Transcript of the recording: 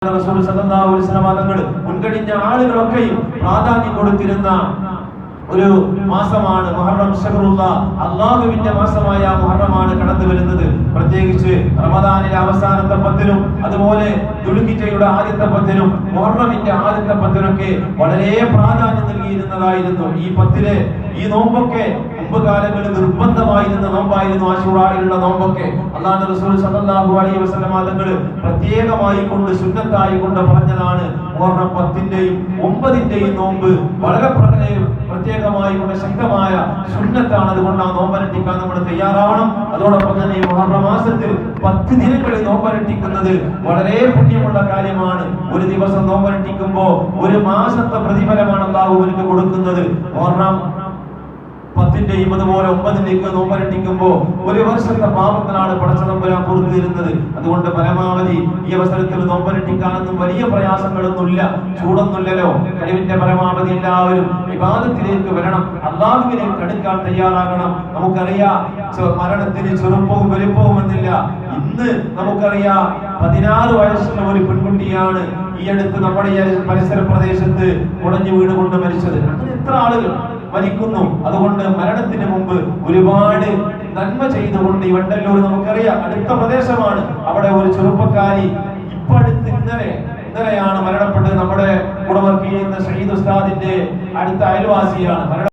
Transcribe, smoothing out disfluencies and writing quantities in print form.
റസൂൽ സല്ലല്ലാഹു അലൈഹി വസല്ലം തങ്ങൾ മുൻകഴിഞ്ഞ ആളുകളൊക്കെയും പ്രാധാന്യം കൊടുത്തിരുന്ന ഒരു മാസമാണ് മുഹറം. അല്ലാഹുവിന്റെ മാസമായ മുഹറമാണ് കടന്നു വരുന്നത്. പ്രത്യേകിച്ച് റമദാനിലെ അവസാനത്തെ പത്തിനും അതുപോലെ ദുൽഹിജ്ജയുടെ ആദ്യത്തെ പത്തിനും മുഹറമിന്റെ ആദ്യത്തെ പത്തിനൊക്കെ വളരെ പ്രാധാന്യം നൽകിയിരുന്നതായിരുന്നു. ഈ പത്തിലെ ഈ നോമ്പൊക്കെ മുമ്പ് കാലങ്ങളിൽ നിർബന്ധമായിരുന്ന നോമ്പായിരുന്നു. ആശൂറയിലുള്ള നോമ്പൊക്കെ അല്ലാഹുവിന്റെ റസൂൽ സല്ലല്ലാഹു അലൈഹി വസല്ലം തങ്ങൾ പ്രത്യേകമായി കൊണ്ട് സുന്നത്തായി കൊണ്ട് പറഞ്ഞതാണ്. മുഹറം 10-ന്റെയും 9-ന്റെയും നോമ്പ് വളരെ പ്രത്യേകമായി കൊണ്ട് ശക്തമായ സുന്നത്താണ്. അതുകൊണ്ട് ആ നോമ്പനുഷ്ഠിക്കാൻ നമ്മൾ തയ്യാറാവണം. അതോടൊപ്പം തന്നെ ഈ മുഹറം മാസത്തിൽ 10 ദിനങ്ങളിൽ നോമ്പനുഷ്ഠിക്കുന്നത് വളരെ പുണ്യമുള്ള കാര്യമാണ്. ഒരു ദിവസം നോമ്പനുഷ്ഠിക്കുമ്പോൾ ഒരു മാസത്തെ പ്രതിഫലമാണ് അല്ലാഹു എനിക്ക് കൊടുക്കുന്നത്. മുഹറം 10-ന്റെയും അതുപോലെ 9-ന്റെയും നോമ്പനുഷ്ഠിക്കുമ്പോൾ ഒരു വർഷത്തെ പാപങ്ങളാണ് പടച്ചതമ്പുരാൻ പുറത്തു തരുന്നത്. അതുകൊണ്ട് പരമാവധി ഈ അവസരത്തിൽ നോമ്പനുഷ്ഠിക്കാനൊന്നും വലിയ പ്രയാസങ്ങളൊന്നുമില്ല, ചൂടൊന്നുമില്ലല്ലോ. കഴിവിന്റെ പരമാവധി എല്ലാവരും ഇബാദത്തിലേക്ക് വരണം, അല്ലാഹുവിലേക്ക് അടുക്കാൻ തയ്യാറാകണം. നമുക്കറിയാം മരണത്തിന് ചെറുപ്പവും വലുപ്പവും എന്നില്ല. ഇന്ന് നമുക്കറിയാം 16 വയസ്സുള്ള ഒരു പെൺകുട്ടിയാണ് ഈ അടുത്ത് നമ്മുടെ പരിസര പ്രദേശത്ത് കുടഞ്ഞു വീണുകൊണ്ട് മരിച്ചത്. അങ്ങനെ എത്ര ആളുകൾ മരിക്കുന്നു. അതുകൊണ്ട് മരണത്തിന് മുമ്പ് ഒരുപാട് നന്മ ചെയ്തുകൊണ്ട് ഈ വണ്ടല്ലൂർ നമുക്കറിയാം അടുത്ത പ്രദേശമാണ്. അവിടെ ഒരു ചെറുപ്പക്കാരി ഇപ്പൊ അടുത്ത് ഇന്നലെയാണ് മരണപ്പെട്ടത്. നമ്മുടെ കൂടെ വർക്ക് ചെയ്യുന്ന ഷഹീദ് ഉസ്താദിന്റെ അടുത്ത അയൽവാസിയാണ്.